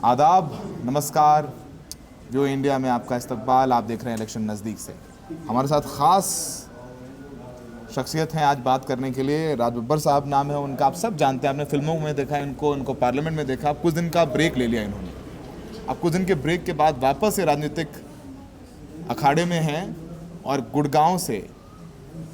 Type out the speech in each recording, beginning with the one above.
आदाब, नमस्कार। जो इंडिया में आपका इस्तकबाल, आप देख रहे हैं इलेक्शन नज़दीक से। हमारे साथ ख़ास शख्सियत हैं आज बात करने के लिए। राज बब्बर साहब नाम है उनका, आप सब जानते हैं, आपने फिल्मों में देखा इनको पार्लियामेंट में देखा। कुछ दिन का ब्रेक ले लिया इन्होंने। अब कुछ दिन के ब्रेक के बाद वापस से राजनीतिक अखाड़े में हैं और गुड़गांव से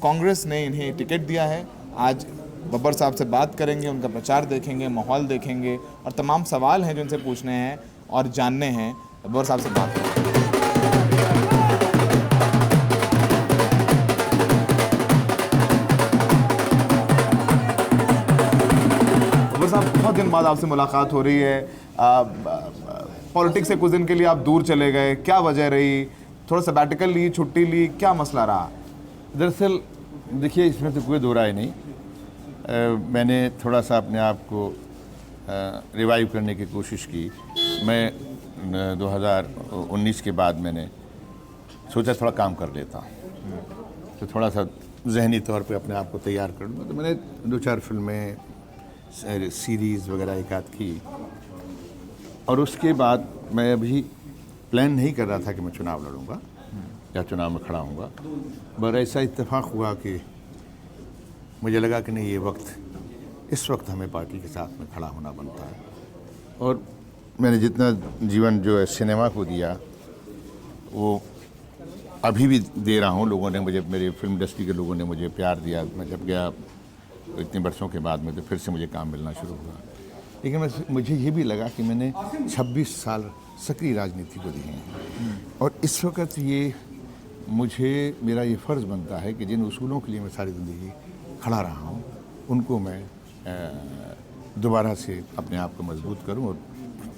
कांग्रेस ने इन्हें टिकट दिया है। आज बब्बर साहब से बात करेंगे, उनका प्रचार देखेंगे, माहौल देखेंगे और तमाम सवाल हैं जो उनसे पूछने हैं और जानने हैं। बब्बर साहब से बात करेंगे। बब्बर साहब, बहुत दिन बाद आपसे मुलाकात हो रही है। पॉलिटिक्स से कुछ दिन के लिए आप दूर चले गए, क्या वजह रही? थोड़ा सबैटिकल ली, छुट्टी ली, क्या मसला रहा? दरअसल देखिए, इसमें तो कोई दो राय नहीं। मैंने थोड़ा सा अपने आप को रिवाइव करने की कोशिश की। मैं 2019 के बाद मैंने सोचा थोड़ा काम कर लेता हूँ, तो थोड़ा सा जहनी तौर पे अपने आप को तैयार कर लूँगा। तो मैंने 2-4 फिल्में, सीरीज़ वगैरह एक आध की, और उसके बाद मैं अभी प्लान नहीं कर रहा था कि मैं चुनाव लड़ूंगा या चुनाव में खड़ा हूँगा। पर ऐसा इत्तेफाक हुआ कि मुझे लगा कि नहीं, ये इस वक्त हमें पार्टी के साथ में खड़ा होना बनता है। और मैंने जितना जीवन जो है सिनेमा को दिया, वो अभी भी दे रहा हूँ। लोगों ने मुझे, मेरे फिल्म इंडस्ट्री के लोगों ने मुझे प्यार दिया। मैं जब गया इतने वर्षों के बाद में, तो फिर से मुझे काम मिलना शुरू हुआ। लेकिन मुझे ये भी लगा कि मैंने 26 साल सक्रिय राजनीति को दिए हैं, और इस वक्त मेरा ये फ़र्ज़ बनता है कि जिन उसूलों के लिए मैं सारी ज़िंदगी खड़ा रहा हूँ, उनको मैं दोबारा से अपने आप को मजबूत करूँ और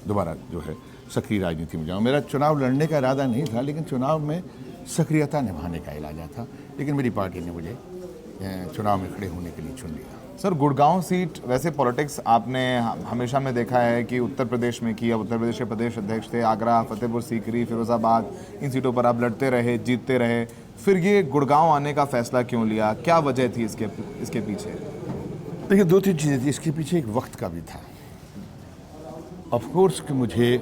दोबारा जो है सक्रिय राजनीति में जाऊँ। मेरा चुनाव लड़ने का इरादा नहीं था, लेकिन चुनाव में सक्रियता निभाने का इरादा था। लेकिन मेरी पार्टी ने मुझे चुनाव में खड़े होने के लिए चुन लिया। सर, गुड़गांव सीट, वैसे पॉलिटिक्स आपने हमेशा में देखा है कि उत्तर प्रदेश में की। अब उत्तर प्रदेश के प्रदेश अध्यक्ष थे, आगरा, फतेहपुर सीकरी, फिरोजाबाद, इन सीटों पर आप लड़ते रहे, जीतते रहे। फिर ये गुड़गांव आने का फैसला क्यों लिया? क्या वजह थी इसके पीछे? देखिए, 2-3 चीज़ें थी। इसके पीछे एक वक्त का भी था। ऑफ कोर्स कि मुझे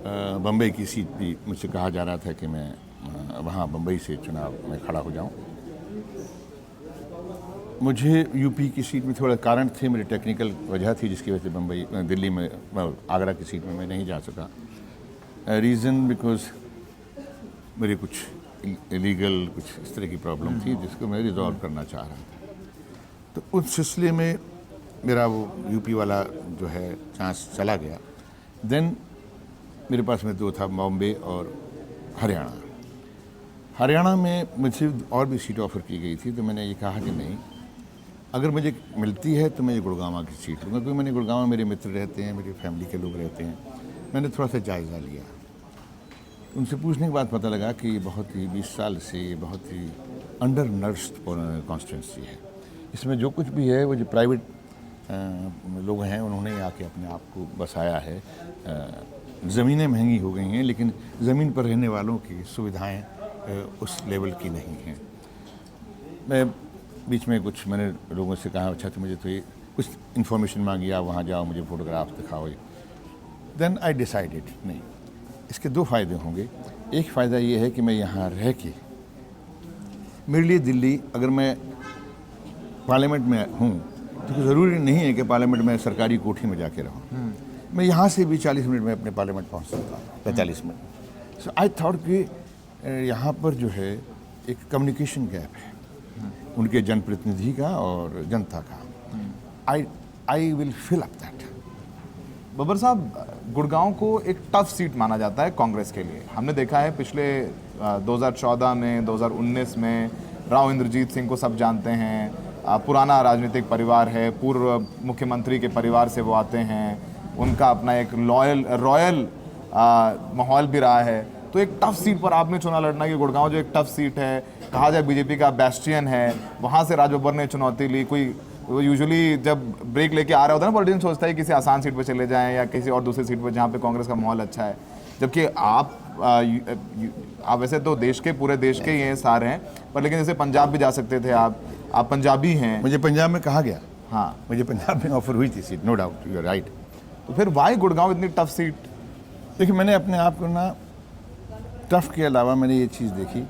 बम्बई की सीट भी मुझसे कहा जा रहा था कि मैं वहाँ बम्बई से चुनाव में खड़ा हो जाऊँ। मुझे यूपी की सीट में थोड़ा कारण थे, मेरी टेक्निकल वजह थी जिसकी वजह से दिल्ली में, आगरा की सीट में मैं नहीं जा सका। रीज़न बिकॉज मेरे कुछ इलीगल कुछ इस तरह की प्रॉब्लम थी जिसको मैं रिजॉल्व करना चाह रहा था। तो उस सिलसिले में मेरा वो यूपी वाला जो है चांस चला गया। देन मेरे पास में 2 था, बॉम्बे और हरियाणा में मुझे और भी सीट ऑफ़र की गई थी। तो मैंने ये कहा कि नहीं, अगर मुझे मिलती है तो मैं ये गुड़गांव की सीट लूँगा, क्योंकि मैंने गुड़गांव में मेरे मित्र रहते हैं, मेरी फैमिली के लोग रहते हैं। मैंने थोड़ा सा जायज़ा लिया। उनसे पूछने के बाद पता लगा कि ये बहुत ही 20 साल से ये बहुत ही अंडर नर्स्ड कॉन्स्टिट्यूंसी है। इसमें जो कुछ भी है वो जो प्राइवेट लोग हैं, उन्होंने आके अपने आप को बसाया है। ज़मीनें महंगी हो गई हैं, लेकिन ज़मीन पर रहने वालों की सुविधाएँ उस लेवल की नहीं हैं। मैं बीच में कुछ मैंने लोगों से कहा, अच्छा तो मुझे तो ये कुछ इन्फॉर्मेशन मांगी, आप वहाँ जाओ, मुझे फ़ोटोग्राफ दिखाओ। देन आई डिसाइडेड, नहीं, इसके 2 फ़ायदे होंगे। एक फ़ायदा ये है कि मैं यहाँ रह के, मेरे लिए दिल्ली, अगर मैं पार्लियामेंट में हूँ तो ज़रूरी नहीं है कि पार्लियामेंट में सरकारी कोठी में जाके रहूँ। मैं यहाँ से भी 40 मिनट में अपने पार्लियामेंट पहुँच सकता हूँ, 45 मिनट। सो आई थॉट कि यहाँ पर जो है एक कम्युनिकेशन गैप है उनके जनप्रतिनिधि का और जनता का। I will fill up that. Babbar साहब, गुड़गांव को एक टफ सीट माना जाता है कांग्रेस के लिए। हमने देखा है पिछले 2014 में, 2019 में राव इंद्रजीत सिंह को सब जानते हैं। पुराना राजनीतिक परिवार है, पूर्व मुख्यमंत्री के परिवार से वो आते हैं। उनका अपना एक रॉयल माहौल भी रहा है। तो एक टफ सीट पर आपने चुनाव लड़ना, कि गुड़गांव जो एक टफ सीट है, कहा जाए बीजेपी का बैस्टियन है, वहाँ से राज बब्बर ने चुनौती ली। कोई यूजुअली जब ब्रेक लेके आ रहा होता है ना, पॉलिटिशियन सोचता है किसी आसान सीट पर चले जाएं या किसी और दूसरी सीट पर जहाँ पे कांग्रेस का माहौल अच्छा है। जबकि आप वैसे तो पूरे देश के ही हैं, सारे हैं, पर लेकिन जैसे पंजाब भी जा सकते थे आप पंजाबी हैं। मुझे पंजाब में कहा गया, हाँ, मुझे पंजाब में ऑफर हुई थी seat, no doubt, you are right. तो फिर वाई गुड़गांव इतनी टफ सीट? देखिए, मैंने अपने आप को ना टफ के अलावा मैंने ये चीज़ देखी।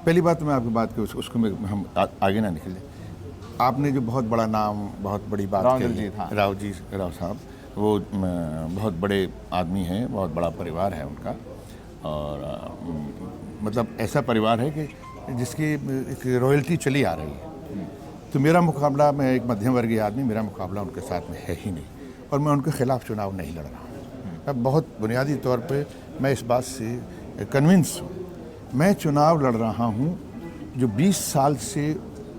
पहली बात तो मैं आपकी बात की उसको हम आगे ना निकले। आपने जो बहुत बड़ा नाम, बहुत बड़ी बात राव कही, इंद्रजीत, हाँ। राव साहब, वो बहुत बड़े आदमी हैं, बहुत बड़ा परिवार है उनका, और मतलब ऐसा परिवार है कि जिसकी एक रॉयल्टी चली आ रही है। तो मेरा मुकाबला, मैं एक मध्यम वर्गीय आदमी, मेरा मुकाबला उनके साथ में है ही नहीं, और मैं उनके खिलाफ चुनाव नहीं लड़ रहा हूँ। अब बहुत बुनियादी तौर पे मैं इस बात से कन्विंस हूँ। मैं चुनाव लड़ रहा हूँ जो 20 साल से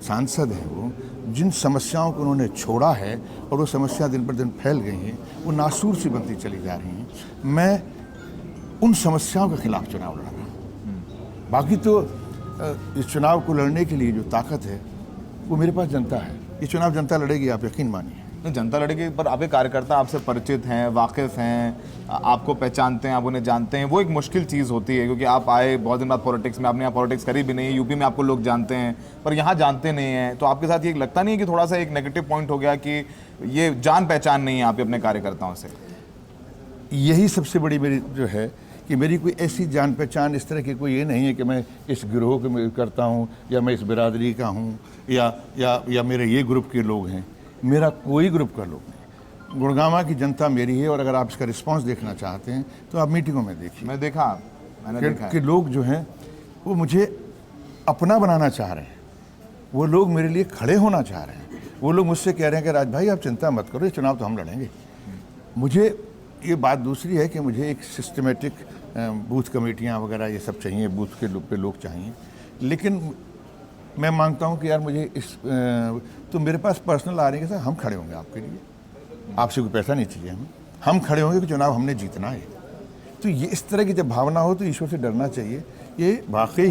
सांसद हैं, वो जिन समस्याओं को उन्होंने छोड़ा है और वो समस्या दिन पर दिन फैल गई हैं, वो नासूर सी बनती चली जा रही हैं। मैं उन समस्याओं के खिलाफ चुनाव लड़ रहा हूँ। बाकी तो इस चुनाव को लड़ने के लिए जो ताकत है वो मेरे पास जनता है। ये चुनाव जनता लड़ेगी, आप यकीन मानिए। नहीं, जनता लड़ेगी, पर आपके कार्यकर्ता आपसे परिचित हैं, वाकिफ़ हैं, आपको पहचानते हैं, आप उन्हें जानते हैं। वो एक मुश्किल चीज़ होती है, क्योंकि आप आए बहुत दिन बाद पॉलिटिक्स में, आपने यहाँ पॉलिटिक्स करी भी नहीं है। यूपी में आपको लोग जानते हैं, पर यहाँ जानते नहीं हैं। तो आपके साथ ये लगता नहीं है कि थोड़ा सा एक नेगेटिव पॉइंट हो गया कि ये जान पहचान नहीं है आपके अपने कार्यकर्ताओं से? यही सबसे बड़ी मेरी जो है कि मेरी कोई ऐसी जान पहचान इस तरह की कोई ये नहीं है कि मैं इस गिरोह के में करता हूँ, या मैं इस बिरादरी का हूँ, या मेरे ये ग्रुप के लोग हैं। मेरा कोई ग्रुप का लोग नहीं। गुड़गांव की जनता मेरी है, और अगर आप इसका रिस्पांस देखना चाहते हैं तो आप मीटिंगों में देखिए। मैंने देखा कि लोग जो हैं वो मुझे अपना बनाना चाह रहे हैं, वो लोग मेरे लिए खड़े होना चाह रहे हैं। वो लोग मुझसे कह रहे हैं कि राज भाई आप चिंता मत करो, ये चुनाव तो हम लड़ेंगे। मुझे ये बात दूसरी है कि मुझे एक सिस्टमेटिक बूथ कमेटियाँ वगैरह ये सब चाहिए, बूथ के पे लोग चाहिए। लेकिन मैं मांगता हूँ कि यार मुझे तो मेरे पास पर्सनल आ रहे हैं कि सर हम खड़े होंगे आपके लिए, आपसे कोई पैसा नहीं चाहिए हमें, हम खड़े होंगे कि चुनाव हमने जीतना है। तो ये इस तरह की जब भावना हो तो ईश्वर से डरना चाहिए। ये वाकई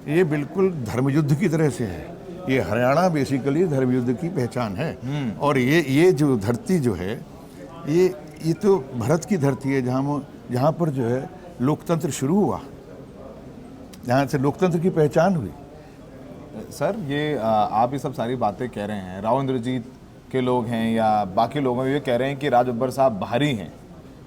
ये बिल्कुल धर्मयुद्ध की तरह से है। ये हरियाणा बेसिकली धर्मयुद्ध की पहचान है। और ये जो धरती जो है, ये तो भारत की धरती है, जहाँ पर जो है लोकतंत्र शुरू हुआ, जहाँ से लोकतंत्र की पहचान हुई। सर, ये आप ये सब सारी बातें कह रहे हैं, राव इंद्रजीत के लोग हैं या बाकी लोग हैं, ये कह रहे हैं कि राज बब्बर साहब बाहरी हैं,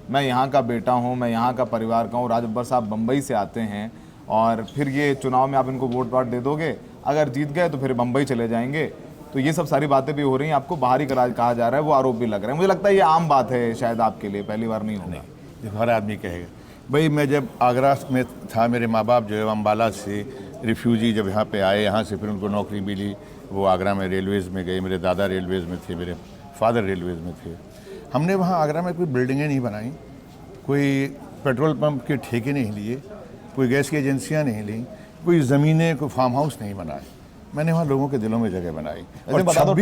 मैं यहाँ का बेटा हूँ, मैं यहाँ का परिवार का हूँ। राज बब्बर साहब बम्बई से आते हैं, और फिर ये चुनाव में आप इनको वोट वाट दे दोगे, अगर जीत गए तो फिर बम्बई चले जाएंगे। तो ये सब सारी बातें भी हो रही हैं, आपको बाहरी कहा जा रहा है, वो आरोप भी लग रहे हैं। मुझे लगता है ये आम बात है, शायद आपके लिए पहली बार नहीं होगा। देखो, हर आदमी कहेगा। भाई मैं जब आगरा में था, मेरे माँ बाप जो है अम्बाला से रिफ्यूजी जब यहाँ पे आए, यहाँ से फिर उनको नौकरी मिली, वो आगरा में रेलवेज़ में गए। मेरे दादा रेलवेज़ में थे, मेरे फादर रेलवेज़ में थे। हमने वहाँ आगरा में कोई बिल्डिंगें नहीं बनाई, कोई पेट्रोल पंप के ठेके नहीं लिए, कोई गैस की एजेंसियाँ नहीं ली, कोई ज़मीनें, कोई फार्म हाउस नहीं बनाए। मैंने वहाँ लोगों के दिलों में जगह बनाई। और बता दो,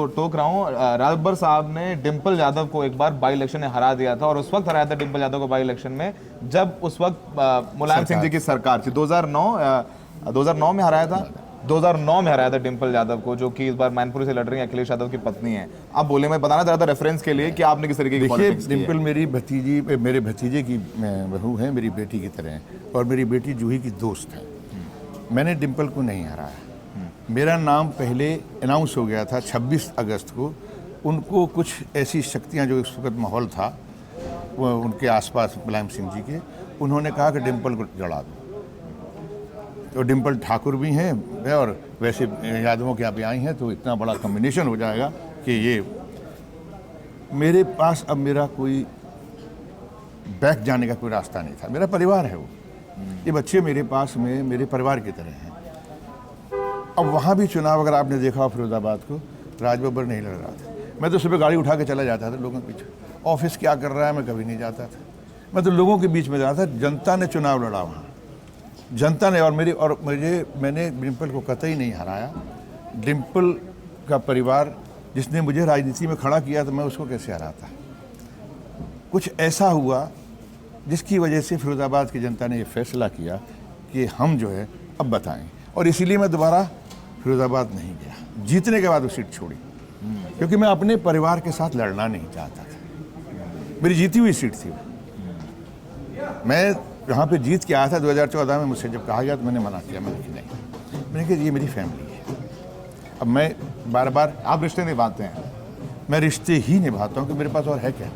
टोक रहा हूँ, राज बब्बर साहब ने डिम्पल यादव को एक बार बाई इलेक्शन में हरा दिया था, और उस वक्त हराया था डिम्पल यादव को बाई इलेक्शन में जब उस वक्त मुलायम सिंह जी की सरकार थी। 2009 में हराया था। 2009 में हराया था डिम्पल यादव को, जो कि इस बार मैनपुरी से लड़ रही है, अखिलेश यादव की पत्नी है। अब बोले, मैं बताना चाह रहा था रेफरेंस के लिए कि आपने किस तरीके की पॉलिटिक्स की है। डिम्पल मेरे भतीजे की बहू है, मेरी बेटी की तरह है, और मेरी बेटी जूही की दोस्त है। मैंने डिम्पल को नहीं हराया। मेरा नाम पहले अनाउंस हो गया था 26 अगस्त को। उनको कुछ ऐसी शक्तियां, जो इस वक्त माहौल था वो उनके आसपास मुलायम सिंह जी के, उन्होंने कहा कि डिम्पल को जड़ा दो। तो डिम्पल ठाकुर भी हैं और वैसे यादवों के यहाँ पे आई हैं, तो इतना बड़ा कॉम्बिनेशन हो जाएगा कि ये मेरे पास अब मेरा कोई बैक जाने का कोई रास्ता नहीं था। मेरा परिवार है वो, ये बच्चे मेरे पास में मेरे परिवार की तरह हैं। अब वहाँ भी चुनाव अगर आपने देखा फिरोजाबाद को, राज बब्बर नहीं लड़ रहा था। मैं तो सुबह गाड़ी उठा के चला जाता था लोगों के पीछे। ऑफिस क्या कर रहा है मैं कभी नहीं जाता था, मैं तो लोगों के बीच में जाता था। जनता ने चुनाव लड़ा वहाँ, जनता ने। मैंने डिम्पल को कतई नहीं हराया। डिम्पल का परिवार जिसने मुझे राजनीति में खड़ा किया, तो मैं उसको कैसे हराता। कुछ ऐसा हुआ जिसकी वजह से फिरोजाबाद की जनता ने ये फैसला किया कि हम जो है अब बताएं, और इसीलिए मैं दोबारा फिरोजाबाद नहीं गया। जीतने के बाद वो सीट छोड़ी, क्योंकि मैं अपने परिवार के साथ लड़ना नहीं चाहता था। मेरी जीती हुई सीट थी वो। मैं यहाँ पे जीत के आया था 2014 में। मुझसे जब कहा गया तो मैंने मना किया, मैंने कहा नहीं, मैंने कहा ये मेरी फैमिली है। अब मैं बार बार, आप रिश्ते निभाते हैं, मैं रिश्ते ही निभाता हूँ कि मेरे पास और है क्या।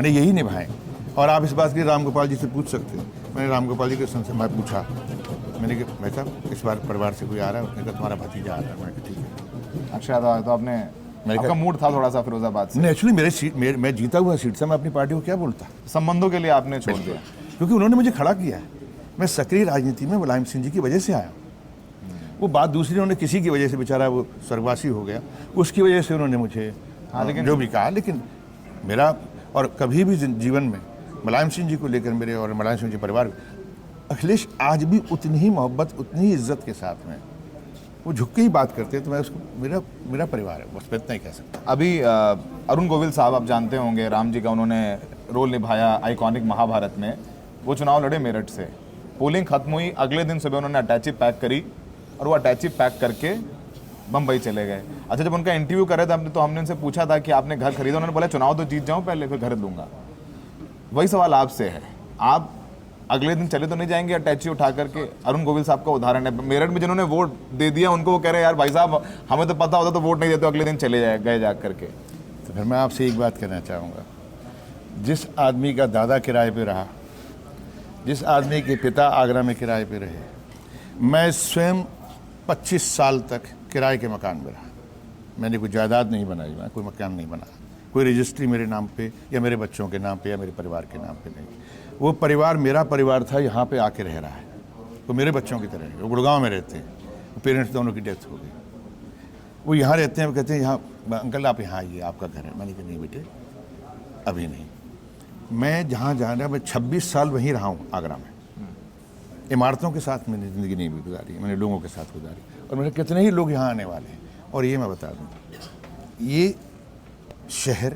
मैंने यही निभाए। और आप इस बात की राम गोपाल जी से पूछ सकते हैं। मैंने राम गोपाल जी के संसद में पूछा, मैंने कहा भाई साहब इस बार परिवार से कोई आ रहा है? उसने कहा तुम्हारा भतीजा आ रहा है। मैंने कहा ठीक है। अच्छा तो आपने, आपका मूड था थोड़ा सा फिरोजाबाद से? नहीं, एक्चुअली मेरे सीट, मैं जीता हुआ सीट से मैं अपनी पार्टी को क्या बोलता, संबंधों के लिए आपने छोड़ दिया? क्योंकि उन्होंने मुझे खड़ा किया है। मैं सक्रिय राजनीति में मुलायम सिंह जी की वजह से आया। वो बात दूसरी, उन्होंने किसी की वजह से, बेचारा वो स्वर्गवासी हो गया, उसकी वजह से उन्होंने मुझे लेकिन जो भी कहा। लेकिन मेरा और कभी भी जीवन में मुलायम सिंह जी को लेकर मेरे और मुलायम सिंह जी परिवार, अखिलेश आज भी उतनी ही मोहब्बत, उतनी ही इज्जत के साथ में वो झुक के ही बात करते हैं। तो मैं उसको मेरा परिवार है, बस मैं इतना ही कह सकता हूँ। अभी अरुण गोविल साहब आप जानते होंगे, राम जी का उन्होंने रोल निभाया आइकॉनिक महाभारत में। वो चुनाव लड़े मेरठ से, पोलिंग खत्म हुई, अगले दिन सुबह उन्होंने अटैची पैक करी और वो अटैची पैक करके बम्बई चले गए। अच्छा, जब उनका इंटरव्यू कर रहे थे तो हमने उनसे पूछा था कि आपने घर खरीदा? उन्होंने बोला चुनाव तो जीत जाऊं पहले, फिर घर लूंगा। वही सवाल आपसे है, आप अगले दिन चले तो नहीं जाएंगे अटैची उठा करके? अरुण गोविल साहब का उदाहरण है, मेरठ में जिन्होंने वोट दे दिया उनको वो कह रहे हैं यार भाई साहब हमें तो पता होता तो वोट नहीं देते, अगले दिन चले गए जा करके। तो फिर मैं आपसे एक बात कहना चाहूँगा, जिस आदमी का दादा किराए पे रहा, जिस आदमी के पिता आगरा में किराए पे रहे, मैं स्वयं 25 साल तक किराए के मकान में रहा। मैंने कोई जायदाद नहीं बनाई, मैं कोई मकान नहीं बना, कोई रजिस्ट्री मेरे नाम पे या मेरे बच्चों के नाम पे या मेरे परिवार के नाम पे नहीं। वो परिवार मेरा परिवार था, यहाँ पे आके रह रहा है। वो मेरे बच्चों की तरह है। वो गुड़गांव में रहते हैं, पेरेंट्स दोनों की डेथ हो गई। वो यहाँ रहते हैं, वो कहते हैं यहाँ अंकल आप यहाँ आइए, आपका घर है। मैंने कहा नहीं बेटे अभी नहीं। मैं जहाँ जाना, मैं 26 साल वहीं रहा हूँ आगरा में। इमारतों के साथ मैंने ज़िंदगी नहीं गुजारी, मैंने लोगों के साथ गुजारी। और मेरे कितने ही लोग यहाँ आने वाले हैं। और ये मैं बता दूँ, ये शहर,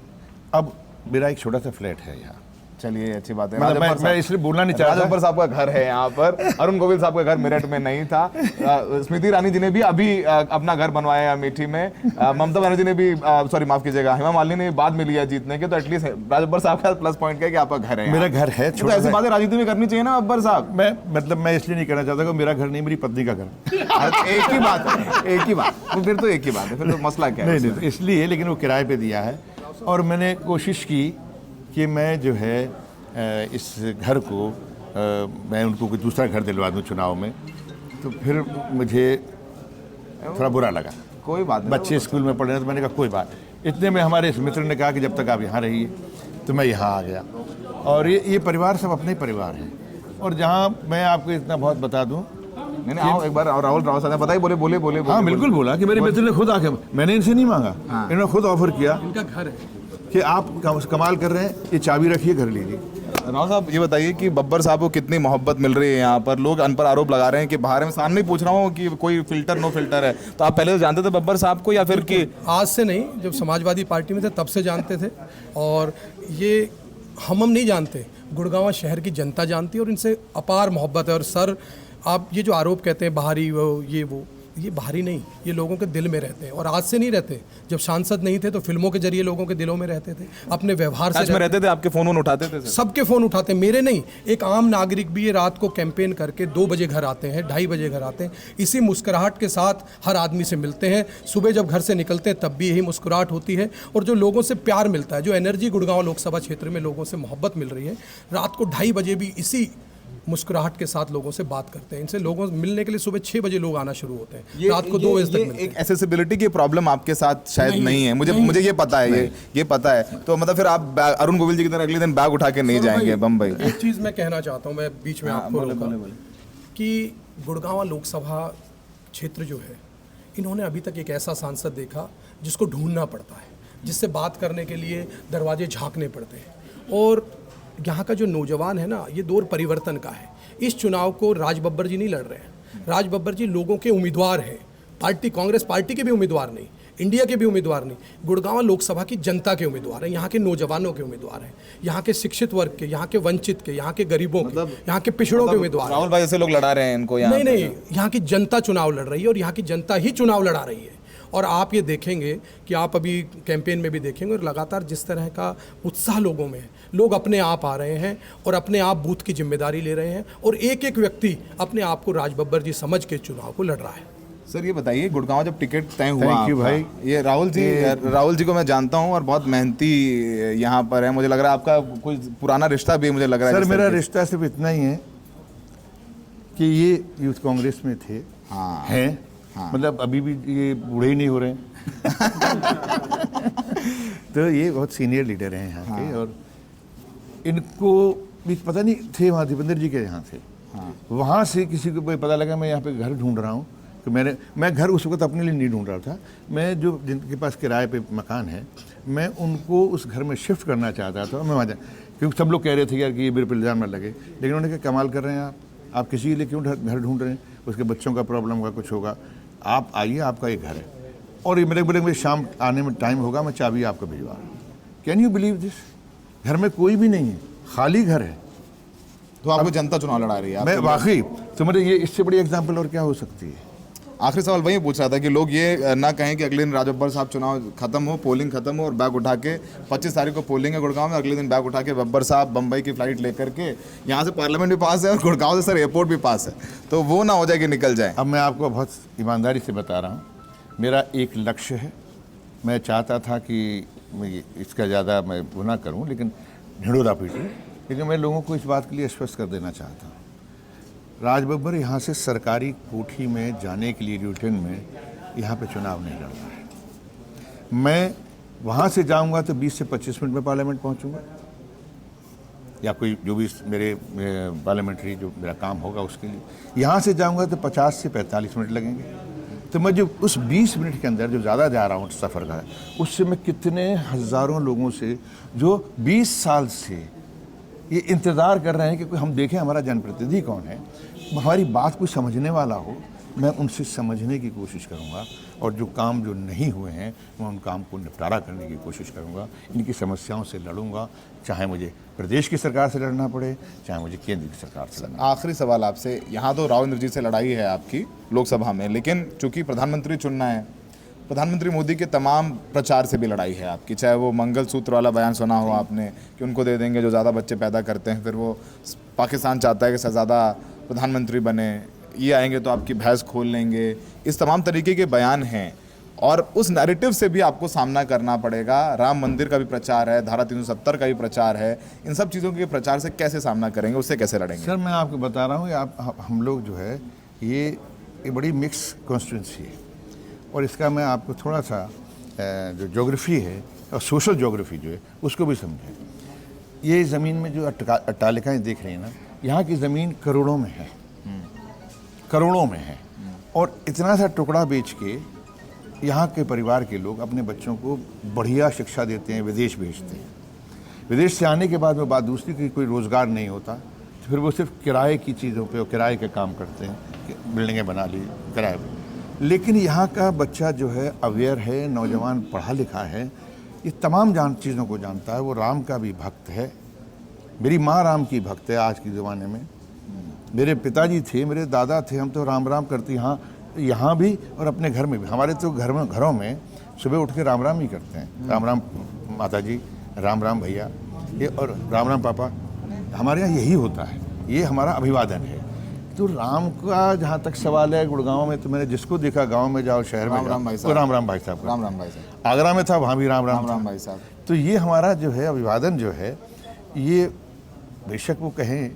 अब मेरा एक छोटा सा फ्लैट है यहाँ। चलिए अच्छी बात है। मतलब मैं इसलिए बोलना नहीं चाहता। राजब्बर साहब का घर है यहाँ पर, अरुण गोविल साहब का घर मेरठ में नहीं था। स्मृति ईरानी जी ने भी अभी अपना घर बनवाया है अमेठी में। ममता बनर्जी ने भी, सॉरी माफ कीजिएगा, हेमा मालिनी ने बाद में लिया जीतने के। तो एटलीस्ट राजब्बर साहब का प्लस पॉइंट क्या है कि आपका घर है। मेरा घर है, तो ऐसी बातें राजनीति में करनी चाहिए ना अब्बर साहब। मैं इसलिए नहीं कहना चाहता कि मेरा घर नहीं, मेरी पत्नी का घर। एक ही बात है, एक ही बात। तो फिर तो एक ही बात है, फिर तो मसला क्या है? नहीं, इसलिए, लेकिन वो किराए पे दिया है। और मैंने कोशिश की कि मैं जो है इस घर को मैं उनको कोई दूसरा घर दिलवा दूं चुनाव में। तो फिर मुझे थोड़ा बुरा लगा। कोई बात नहीं, बच्चे स्कूल में पढ़ रहे हैं, तो मैंने कहा कोई बात। इतने में हमारे इस मित्र ने कहा कि जब तक आप यहाँ रहिए, तो मैं यहाँ आ गया। और ये परिवार सब अपने परिवार हैं। और जहाँ मैं आपको इतना बहुत बता दूँ, नहीं आओ एक बार राहुल साहब बताइए, बोले। हाँ बिल्कुल बोला कि मेरे मित्र ने खुद आके, मैंने इनसे नहीं मांगा, इन्होंने खुद ऑफर किया, इनका घर है कि आप कमाल कर रहे हैं, ये चाबी रखिए, घर लीजिए। राव साहब ये बताइए कि बब्बर साहब को कितनी मोहब्बत मिल रही है यहाँ पर? लोग अन पर आरोप लगा रहे हैं कि बाहर में, सामने पूछ रहा हूँ कि कोई फिल्टर नो फिल्टर है। तो आप पहले से जानते थे बब्बर साहब को या फिर कि आज से नहीं, जब समाजवादी पार्टी में थे तब से जानते थे। और ये हम नहीं जानते, गुड़गांव शहर की जनता जानती है और इनसे अपार मोहब्बत है। और सर, आप ये जो आरोप कहते हैं बाहरी वो ये बाहरी नहीं, ये लोगों के दिल में रहते हैं। और आज से नहीं रहते, जब सांसद नहीं थे तो फिल्मों के जरिए लोगों के दिलों में रहते थे, अपने व्यवहार से रहते थे। आपके फोन उठाते थे? सबके फोन उठाते, मेरे नहीं। एक आम नागरिक भी ये रात को कैंपेन करके 2 बजे घर आते हैं, 2:30 बजे घर आते हैं, इसी मुस्कुराहट के साथ हर आदमी से मिलते हैं। सुबह जब घर से निकलते हैं तब भी यही मुस्कुराहट होती है। और जो लोगों से प्यार मिलता है, जो एनर्जी गुड़गांव लोकसभा क्षेत्र में लोगों से मोहब्बत मिल रही है, रात को 2:30 बजे भी इसी मुस्कुराहट के साथ लोगों से बात करते हैं। इनसे लोगों से मिलने के लिए सुबह 6 बजे लोग आना शुरू होते हैं, रात को 2 बजे तक मिलते हैं। एक एक्सेसिबिलिटी की प्रॉब्लम आपके साथ शायद नहीं है, मुझे ये पता है, ये पता है। तो मतलब फिर आप अरुण गोविल जी की तरह अगले दिन बैग उठा के नहीं जाएंगे बम्बई? एक चीज़ मैं कहना चाहता हूँ, मैं बीच में आपको रोका कि गुड़गांव लोकसभा क्षेत्र जो है, इन्होंने अभी तक एक ऐसा सांसद देखा जिसको ढूंढना पड़ता है, जिससे बात करने के लिए दरवाजे झांकने पड़ते हैं। और यहाँ का जो नौजवान है ना, ये दौर परिवर्तन का है। इस चुनाव को राज बब्बर जी नहीं लड़ रहे हैं, राज बब्बर जी लोगों के उम्मीदवार हैं। पार्टी, कांग्रेस पार्टी के भी उम्मीदवार नहीं, इंडिया के भी उम्मीदवार नहीं, गुड़गांव लोकसभा की जनता के उम्मीदवार हैं, यहाँ के नौजवानों के उम्मीदवार हैं, यहाँ के शिक्षित वर्ग के, यहाँ के वंचित के, यहाँ के गरीबों के, यहाँ के पिछड़ों के उम्मीदवार। राहुल भाई ऐसे लोग लड़ा रहे हैं इनको? नहीं, यहाँ की जनता चुनाव लड़ रही है और यहाँ की जनता ही चुनाव लड़ा रही है। और आप ये देखेंगे कि आप अभी कैंपेन में भी देखेंगे, और लगातार जिस तरह का उत्साह लोगों में है, लोग अपने आप आ रहे हैं और अपने आप बूथ की जिम्मेदारी ले रहे हैं। और एक एक व्यक्ति अपने आप को राज बब्बर जी समझ के चुनाव को लड़ रहा है। सर ये बताइए, गुड़गांव जब टिकट तय हुआ Thank you आपका, भाई। ये राहुल जी को मैं जानता हूँ और बहुत मेहनती यहाँ पर है, मुझे लग रहा है आपका कोई पुराना रिश्ता भी मुझे लग रहा है सर जिस मेरा तरीके से। रिश्ता सिर्फ इतना ही है कि ये यूथ कांग्रेस में थे, हाँ। हैं, हाँ। मतलब अभी भी ये बूढ़े ही नहीं हो रहे हैं तो ये बहुत सीनियर लीडर हैं यहाँ के, और इनको भी पता नहीं थे, वहाँ दीपेंद्र जी के यहाँ थे, वहाँ से किसी को पता लगा मैं यहाँ पे घर ढूंढ रहा हूँ, तो मैं घर उस वक्त अपने लिए नहीं ढूंढ रहा था, मैं जो जिनके पास किराए पे मकान है मैं उनको उस घर में शिफ्ट करना चाहता था। मैं वहाँ क्योंकि सब लोग कह रहे थे यार कि ये मेरे पर इल्ज़ाम न लगे, लेकिन उन्होंने कहा कमाल कर रहे हैं आप किसी के लिए क्यों घर ढूंढ रहे हैं, उसके बच्चों का प्रॉब्लम होगा, कुछ होगा, आप आइए, आपका ये घर है, और ये मेरे शाम आने में टाइम होगा, मैं चाबी आपको भिजवा रहा हूँ। Can you believe this? घर में कोई भी नहीं है, खाली घर है, तो आपको जनता चुनाव लड़ा रही है। मैं वाकई तो मेरे ये इससे बड़ी एग्जाम्पल और क्या हो सकती है। आखिरी सवाल वही पूछ रहा था कि लोग ये ना कहें कि अगले दिन राज बब्बर साहब चुनाव खत्म हो, पोलिंग खत्म हो और बैग उठा के 25 तारीख को पोलिंग है गुड़गांव में, अगले दिन बैग उठा के बब्बर साहब बम्बई की फ्लाइट लेकर के, यहाँ से पार्लियामेंट भी पास है और गुड़गांव से सर एयरपोर्ट भी पास है, तो वो ना हो जाए कि निकल जाए। अब मैं आपको बहुत ईमानदारी से बता रहा हूँ, मेरा एक लक्ष्य है, मैं चाहता था कि मैं इसका ज़्यादा मैं वो ना करूँ, लेकिन ढिंढोरा पीटूँ, लेकिन मैं लोगों को इस बात के लिए आश्वस्त कर देना चाहता हूँ, राज बब्बर यहाँ से सरकारी कोठी में जाने के लिए रिटर्न में यहाँ पे चुनाव नहीं लड़ रहा है। मैं वहाँ से जाऊँगा तो 20 से 25 मिनट में पार्लियामेंट पहुँचूँगा, या कोई जो भी मेरे पार्लियामेंट्री जो मेरा काम होगा उसके लिए, यहाँ से जाऊँगा तो 50 से 45 मिनट लगेंगे, तो मैं जो उस 20 मिनट के अंदर जो ज़्यादा जा रहा हूँ सफ़र का, उससे मैं कितने हज़ारों लोगों से जो 20 साल से ये इंतज़ार कर रहे हैं कि कोई हम देखें हमारा जनप्रतिनिधि कौन है, हमारी बात कोई समझने वाला हो, मैं उनसे समझने की कोशिश करूंगा, और जो काम जो नहीं हुए हैं मैं उन काम को निपटारा करने की कोशिश करूंगा, इनकी समस्याओं से लड़ूंगा, चाहे मुझे प्रदेश की सरकार से लड़ना पड़े, चाहे मुझे केंद्र की सरकार से लड़ना। आखिरी सवाल आपसे, यहाँ तो राव इंद्रजीत से लड़ाई है आपकी लोकसभा में, लेकिन चूंकि प्रधानमंत्री चुनना है, प्रधानमंत्री मोदी के तमाम प्रचार से भी लड़ाई है आपकी, चाहे वो मंगलसूत्र वाला बयान सुना हो आपने कि उनको दे देंगे जो ज़्यादा बच्चे पैदा करते हैं, फिर वो पाकिस्तान चाहता है कि शहजादा प्रधानमंत्री बने, ये आएंगे तो आपकी भैंस खोल लेंगे, इस तमाम तरीके के बयान हैं, और उस नैरेटिव से भी आपको सामना करना पड़ेगा। राम मंदिर का भी प्रचार है, धारा 370 का भी प्रचार है, इन सब चीज़ों के प्रचार से कैसे सामना करेंगे, उससे कैसे लड़ेंगे? सर मैं आपको बता रहा हूँ, हम लोग जो है ये बड़ी मिक्स कॉन्स्टिट्यूंसी है, और इसका मैं आपको थोड़ा सा जो ज्योग्राफी है और सोशल ज्योग्राफी जो है उसको भी समझें। ये ज़मीन में जो अट्टालिकाएँ देख रही हैं ना, यहाँ की ज़मीन करोड़ों में है, करोड़ों में है, और इतना सा टुकड़ा बेच के यहाँ के परिवार के लोग अपने बच्चों को बढ़िया शिक्षा देते हैं, विदेश भेजते हैं। विदेश से आने के बाद में बात दूसरी कि कोई रोज़गार नहीं होता, तो फिर वो सिर्फ किराए की चीज़ों पे और किराए का काम करते हैं, बिल्डिंगें बना ली किराए पे। लेकिन यहाँ का बच्चा जो है अवेयर है, नौजवान पढ़ा लिखा है, ये तमाम चीज़ों को जानता है, वो राम का भी भक्त है, मेरी माँ राम की भक्त है आज के ज़माने में, मेरे पिताजी थे, मेरे दादा थे, हम तो राम राम करते यहाँ भी और अपने घर में भी। हमारे तो घरों में सुबह उठ के राम राम ही करते हैं, राम राम माता जी, राम राम भैया, ये और राम राम पापा, हमारे यहाँ यही होता है, ये हमारा अभिवादन है। तो राम का जहाँ तक सवाल है, गुड़गांव में तो मैंने जिसको देखा, गांव में जाओ, शहर में जाओ, तो राम राम भाई साहब, राम राम भाई साहब, आगरा में था वहाँ भी राम राम भाई साहब। तो ये हमारा जो है अभिवादन जो है, ये बेशक वो कहें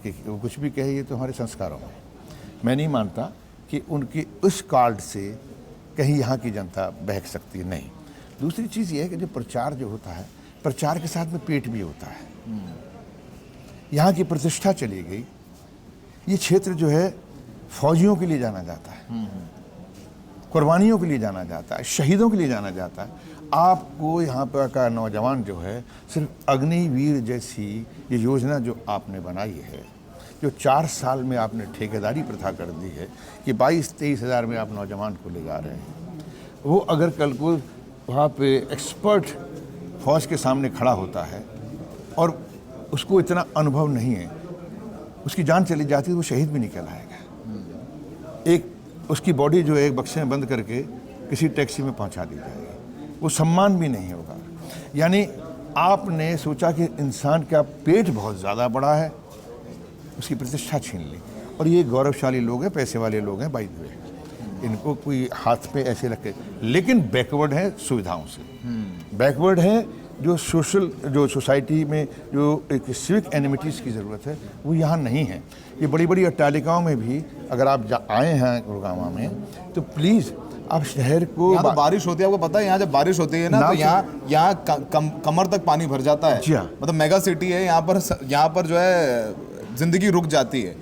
कि वो कुछ भी कहे, ये तो हमारे संस्कारों में। मैं नहीं मानता कि उनके उस कार्ड से कहीं यहाँ की जनता बहक सकती है, नहीं। दूसरी चीज़ ये है कि जो प्रचार जो होता है, प्रचार के साथ में पेट भी होता है। यहाँ की प्रतिष्ठा चली गई, ये क्षेत्र जो है फौजियों के लिए जाना जाता है, कुर्बानियों के लिए जाना जाता है, शहीदों के लिए जाना जाता है। आपको यहाँ पर का नौजवान जो है, सिर्फ अग्निवीर जैसी ये योजना जो आपने बनाई है, जो 4 साल में आपने ठेकेदारी प्रथा कर दी है कि 22-23 हज़ार में आप नौजवान को ले जा रहे हैं, वो अगर कल को वहाँ पे एक्सपर्ट फौज के सामने खड़ा होता है और उसको इतना अनुभव नहीं है, उसकी जान चली जाती है, वो शहीद भी नहीं कहलाएगा। एक उसकी बॉडी जो है एक बक्से में बंद करके किसी टैक्सी में पहुंचा दी जाएगी, वो सम्मान भी नहीं होगा। यानी आपने सोचा कि इंसान का पेट बहुत ज़्यादा बड़ा है, उसकी प्रतिष्ठा छीन ली, और ये गौरवशाली लोग हैं, पैसे वाले लोग हैं, बाई द वे। इनको कोई हाथ पे ऐसे रखे, लेकिन बैकवर्ड है सुविधाओं से, बैकवर्ड है जो सोशल, जो सोसाइटी में जो एक सिविक एनिमिटीज़ की ज़रूरत है वो यहाँ नहीं है। ये बड़ी बड़ी अट्टालिकाओं में भी अगर आप आए हैं गुड़गांव में तो प्लीज़ आप शहर को, यहाँ तो बारिश होती है, आपको पता है यहाँ जब बारिश होती है ना तो यहाँ कमर तक पानी भर जाता है। जी हाँ। मतलब मेगा सिटी है यहाँ पर जो है जिंदगी रुक जाती है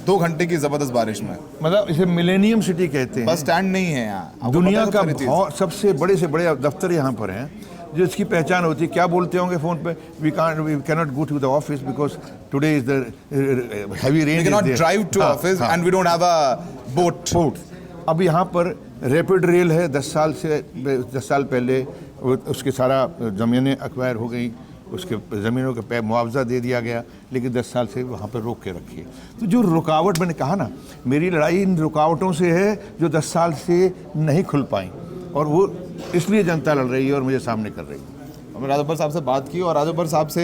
2 घंटे की जबरदस्त बारिश में। मतलब इसे मिलेनियम सिटी कहते हैं। बस स्टैंड नहीं है यहाँ, आपको दुनिया पता का है सारी चीज़। बहुत सबसे बड़े से बड़े दफ्तर यहाँ पर हैं जो इसकी पहचान होती है। क्या बोलते होंगे फ़ोन पे, we cannot go to the office because today is the heavy rain, We cannot drive to office and we don't have a boat. अब यहाँ पर रैपिड रेल है, 10 साल पहले उसके सारा ज़मीनें एक्वायर हो गई, उसके ज़मीनों के मुआवजा दे दिया गया, लेकिन 10 साल से वहाँ पर रोक के रखी है। तो जो रुकावट, मैंने कहा ना, मेरी लड़ाई इन रुकावटों से है जो 10 साल से नहीं खुल पाई, और वो इसलिए जनता लड़ रही है और मुझे सामने कर रही है। हमने राजभर साहब से बात की और राजभर साहब से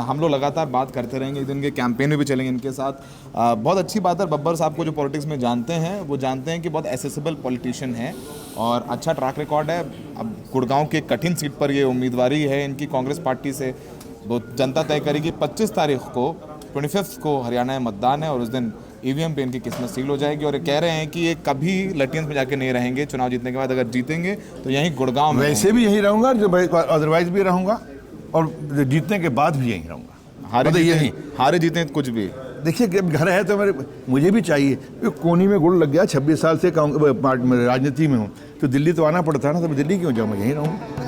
हम लोग लगातार बात करते रहेंगे, एक दिन के कैंपेन में भी चलेंगे इनके साथ। बहुत अच्छी बात है, बब्बर साहब को जो पॉलिटिक्स में जानते हैं वो जानते हैं कि बहुत एसेसिबल पॉलिटिशियन है और अच्छा ट्रैक रिकॉर्ड है। अब गुड़गांव की एक कठिन सीट पर ये उम्मीदवारी है इनकी कांग्रेस पार्टी से, वो जनता तय करेगी। 25 तारीख को 25 को हरियाणा में मतदान है और उस दिन ईवीएम पे इनकी किस्मत सील हो जाएगी। और ये कह रहे हैं कि ये कभी लटियंस में जाके नहीं रहेंगे चुनाव जीतने के बाद, अगर जीतेंगे तो यहीं गुड़गांव में। वैसे भी यहीं रहूँगा, जो अदरवाइज भी रहूँगा, और जीतने के बाद भी यहीं रहूँगा। हारे जीते कुछ भी। देखिए जब घर है तो मुझे भी चाहिए, कोनी में गुड़ लग गया, 26 साल से राजनीति में हूँ, तो दिल्ली तो आना पड़ता है ना, तो मैं दिल्ली क्यों जाऊँ, मैं यहीं रहूँ।